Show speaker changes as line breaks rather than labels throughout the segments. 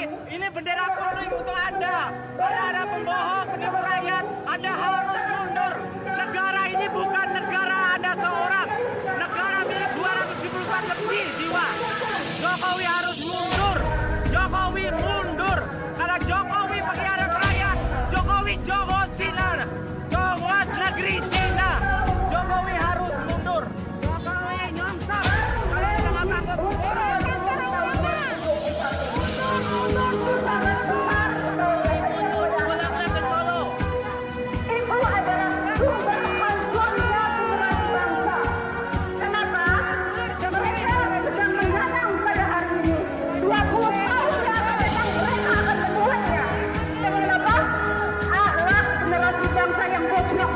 ini bendera kuning untuk Anda. Kalau ada pembohong, penipu rakyat, Anda harus mundur. Negara ini bukan negara Anda seorang. Negara milik 274 lebih jiwa. Jokowi harus mundur. Jokowi mundur. Karena Jokowi pengkhianat rakyat. Jokowi jogos Cina. Jogos negeri Cina. Jokowi harus mundur. Jokowi nyonsap. Kalian jangan anggap
Ibu adalah sumber kemajuannya turunan bangsa. Kenapa? Mereka sedang menanam pada hari ini. 20 tahun yang akan datang mereka akan membuatnya. Dengan apa? Akhlak generasi bangsa yang bodoh.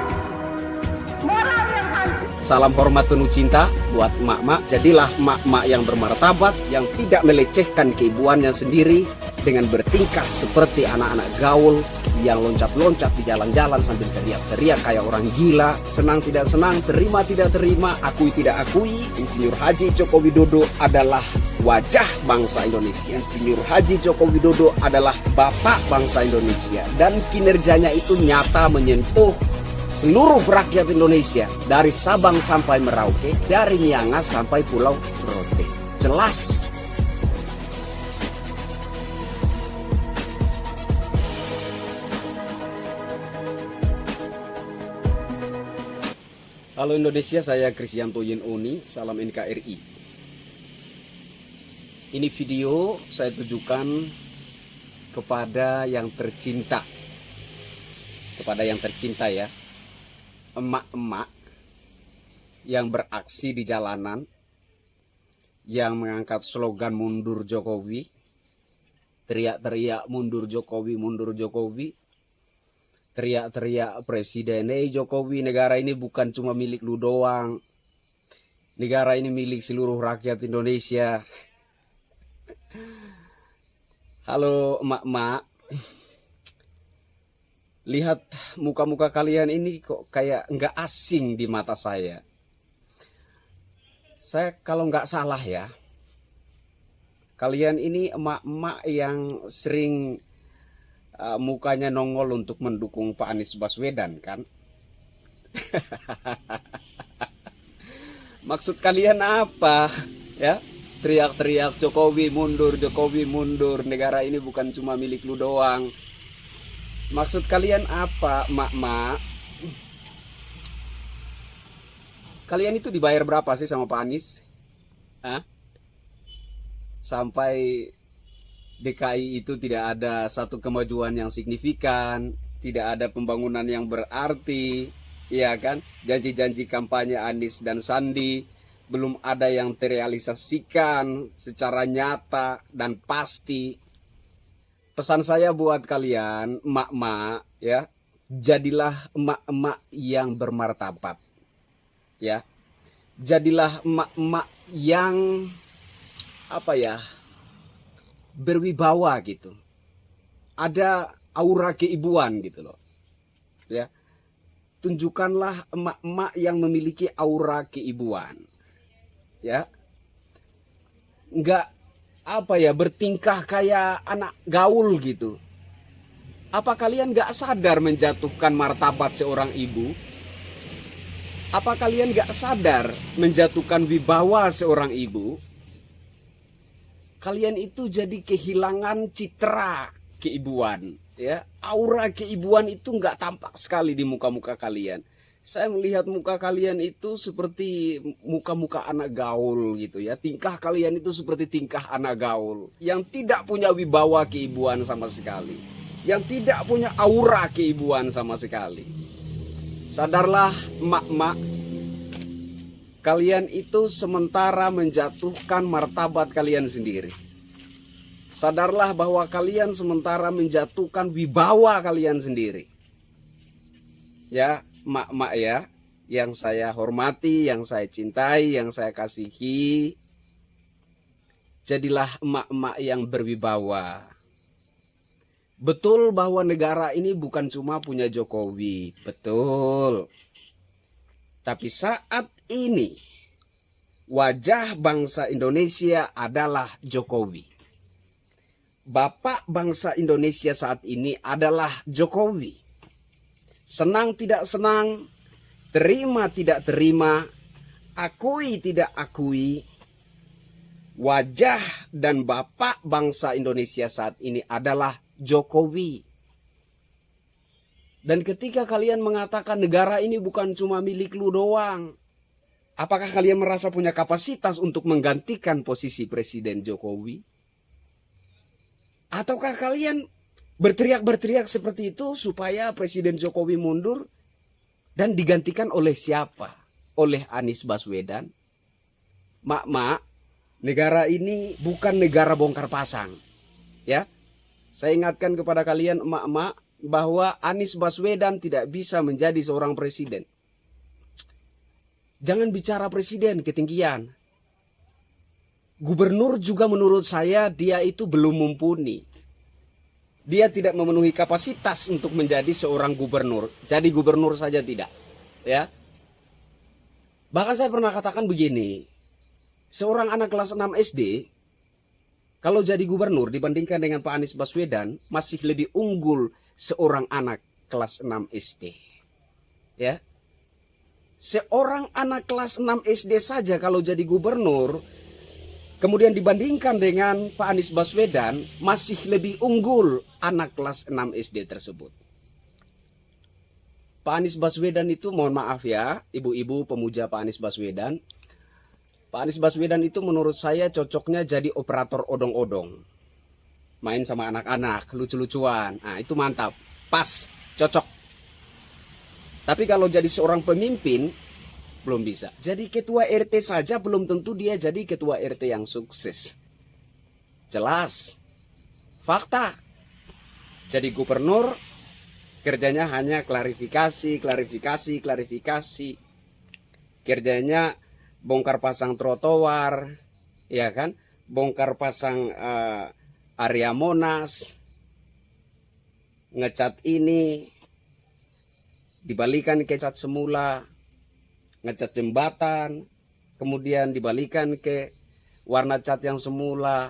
Moral yang hancur.
Salam hormat penuh cinta buat emak-emak. Jadilah emak-emak yang bermartabat, yang tidak melecehkan keibuannya sendiri dengan bertingkah seperti anak-anak gaul yang loncat-loncat di jalan-jalan sambil teriak-teriak kayak orang gila. Senang tidak senang, terima tidak terima, akui tidak akui, Insinyur Haji Joko Widodo adalah wajah bangsa Indonesia. Insinyur Haji Joko Widodo adalah bapak bangsa Indonesia, dan kinerjanya itu nyata menyentuh seluruh rakyat Indonesia, dari Sabang sampai Merauke, dari Miangas sampai Pulau Rote. Jelas. Halo Indonesia, saya Krisyanto Yinoni, salam NKRI. Ini video saya tujukan kepada yang tercinta. Kepada yang tercinta ya. Emak-emak yang beraksi di jalanan, yang mengangkat slogan mundur Jokowi, teriak-teriak mundur Jokowi, teriak-teriak presiden Jokowi, negara ini bukan cuma milik lu doang, negara ini milik seluruh rakyat Indonesia. Halo emak-emak, lihat muka-muka kalian ini kok kayak nggak asing di mata saya. Saya kalau nggak salah ya, kalian ini emak-emak yang sering mukanya nongol untuk mendukung Pak Anies Baswedan kan? Maksud kalian apa ya? Teriak-teriak Jokowi mundur, negara ini bukan cuma milik lu doang. Maksud kalian apa, mak-mak? Kalian itu dibayar berapa sih sama Pak Anies? Hah? Sampai DKI itu tidak ada satu kemajuan yang signifikan, tidak ada pembangunan yang berarti, ya kan? Janji-janji kampanye Anies dan Sandi belum ada yang terrealisasikan secara nyata dan pasti. Pesan saya buat kalian, emak-emak ya, jadilah emak-emak yang bermartabat. Ya. Jadilah emak-emak yang berwibawa gitu. Ada aura keibuan gitu loh. Ya. Tunjukkanlah emak-emak yang memiliki aura keibuan. Ya. Enggak bertingkah kayak anak gaul gitu. Apa kalian gak sadar menjatuhkan martabat seorang ibu? Apa kalian gak sadar menjatuhkan wibawa seorang ibu? Kalian itu jadi kehilangan citra keibuan, ya. Aura keibuan itu nggak tampak sekali di muka-muka kalian. Saya melihat muka kalian itu seperti muka-muka anak gaul gitu ya. Tingkah kalian itu seperti tingkah anak gaul yang tidak punya wibawa keibuan sama sekali, yang tidak punya aura keibuan sama sekali. Sadarlah emak-emak, kalian itu sementara menjatuhkan martabat kalian sendiri. Sadarlah bahwa kalian sementara menjatuhkan wibawa kalian sendiri. Ya, emak-emak ya, yang saya hormati, yang saya cintai, yang saya kasihi. Jadilah emak-emak yang berwibawa. Betul bahwa negara ini bukan cuma punya Jokowi, betul. Tapi saat ini wajah bangsa Indonesia adalah Jokowi. Bapak bangsa Indonesia saat ini adalah Jokowi. Senang tidak senang, terima tidak terima, akui tidak akui, wajah dan bapak bangsa Indonesia saat ini adalah Jokowi. Dan ketika kalian mengatakan negara ini bukan cuma milik lu doang, apakah kalian merasa punya kapasitas untuk menggantikan posisi Presiden Jokowi? Ataukah kalian berteriak-berteriak seperti itu supaya Presiden Jokowi mundur dan digantikan oleh siapa? Oleh Anies Baswedan? Mak-mak, negara ini bukan negara bongkar pasang. Ya, saya ingatkan kepada kalian mak-mak bahwa Anies Baswedan tidak bisa menjadi seorang presiden. Jangan bicara presiden ketinggian. Gubernur juga menurut saya dia itu belum mumpuni. Dia tidak memenuhi kapasitas untuk menjadi seorang gubernur. Jadi gubernur saja tidak, ya. Bahkan saya pernah katakan begini, seorang anak kelas 6 SD kalau jadi gubernur dibandingkan dengan Pak Anies Baswedan masih lebih unggul seorang anak kelas 6 SD. Ya. Seorang anak kelas 6 SD saja kalau jadi gubernur kemudian dibandingkan dengan Pak Anies Baswedan masih lebih unggul anak kelas 6 SD tersebut. Pak Anies Baswedan itu, mohon maaf ya ibu-ibu pemuja Pak Anies Baswedan, Pak Anies Baswedan itu menurut saya cocoknya jadi operator odong-odong. Main sama anak-anak, lucu-lucuan, nah itu mantap, pas, cocok. Tapi kalau jadi seorang pemimpin belum bisa. Jadi ketua RT saja belum tentu dia jadi ketua RT yang sukses. Jelas. Fakta. Jadi gubernur kerjanya hanya klarifikasi. Kerjanya bongkar pasang trotoar, ya kan? Bongkar pasang area Monas. Ngecat ini dibalikan ke cat semula. Ngecat jembatan, kemudian dibalikan ke warna cat yang semula,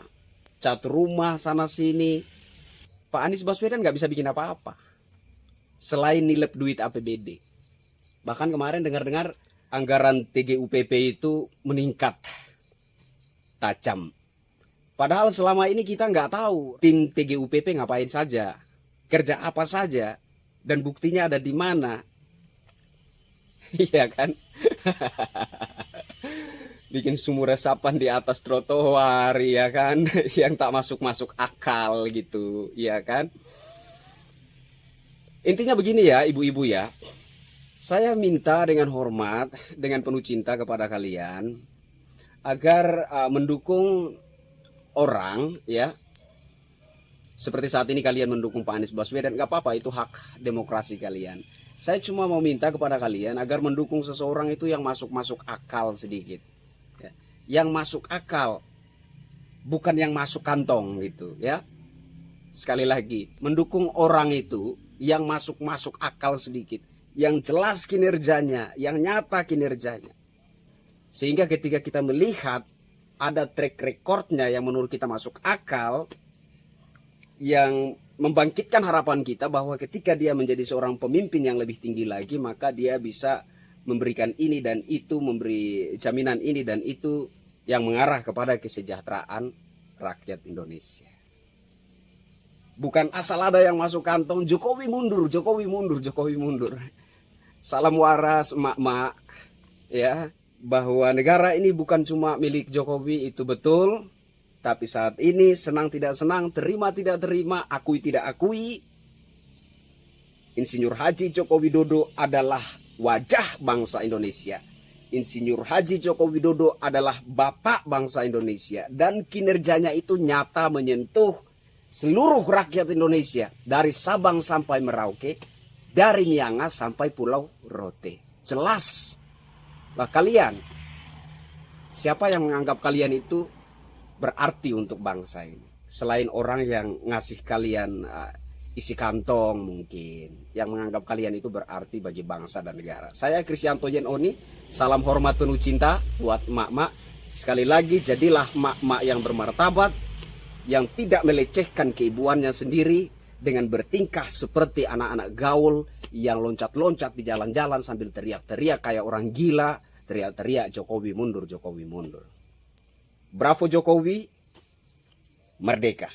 cat rumah sana sini. Pak Anies Baswedan nggak bisa bikin apa-apa selain nilep duit APBD. Bahkan kemarin dengar-dengar anggaran TGUPP itu meningkat tajam. Padahal selama ini kita nggak tahu tim TGUPP ngapain saja, kerja apa saja, dan buktinya ada di mana. Iya kan? Bikin sumur resapan di atas trotoar, ya kan? Yang tak masuk akal gitu, ya kan? Intinya begini ya ibu-ibu ya. Saya minta dengan hormat, dengan penuh cinta kepada kalian agar mendukung orang ya. Seperti saat ini kalian mendukung Pak Anies Baswedan, gak apa-apa, itu hak demokrasi kalian. Saya cuma mau minta kepada kalian agar mendukung seseorang itu yang masuk akal sedikit. Ya. Yang masuk akal, bukan yang masuk kantong gitu ya. Sekali lagi, mendukung orang itu yang masuk akal sedikit. Yang jelas kinerjanya, yang nyata kinerjanya. Sehingga ketika kita melihat ada track recordnya yang menurut kita masuk akal, yang membangkitkan harapan kita bahwa ketika dia menjadi seorang pemimpin yang lebih tinggi lagi, maka dia bisa memberikan ini dan itu, memberi jaminan ini dan itu yang mengarah kepada kesejahteraan rakyat Indonesia. Bukan asal ada yang masuk kantong, Jokowi mundur. Salam waras emak-emak ya, bahwa negara ini bukan cuma milik Jokowi, itu betul. Tapi saat ini senang tidak senang, terima tidak terima, akui tidak akui, Insinyur Haji Joko Widodo adalah wajah bangsa Indonesia. Insinyur Haji Joko Widodo adalah bapak bangsa Indonesia. Dan kinerjanya itu nyata menyentuh seluruh rakyat Indonesia. Dari Sabang sampai Merauke, dari Miangas sampai Pulau Rote. Jelas. Lah kalian, siapa yang menganggap kalian itu berarti untuk bangsa ini? Selain orang yang ngasih kalian isi kantong mungkin, yang menganggap kalian itu berarti bagi bangsa dan negara. Saya Kristianto Yen Oni, salam hormat penuh cinta buat emak-emak. Sekali lagi, jadilah emak-emak yang bermartabat, yang tidak melecehkan keibuannya sendiri dengan bertingkah seperti anak-anak gaul yang loncat-loncat di jalan-jalan sambil teriak-teriak kayak orang gila, teriak-teriak Jokowi mundur, Jokowi mundur. Bravo Jokowi, merdeka.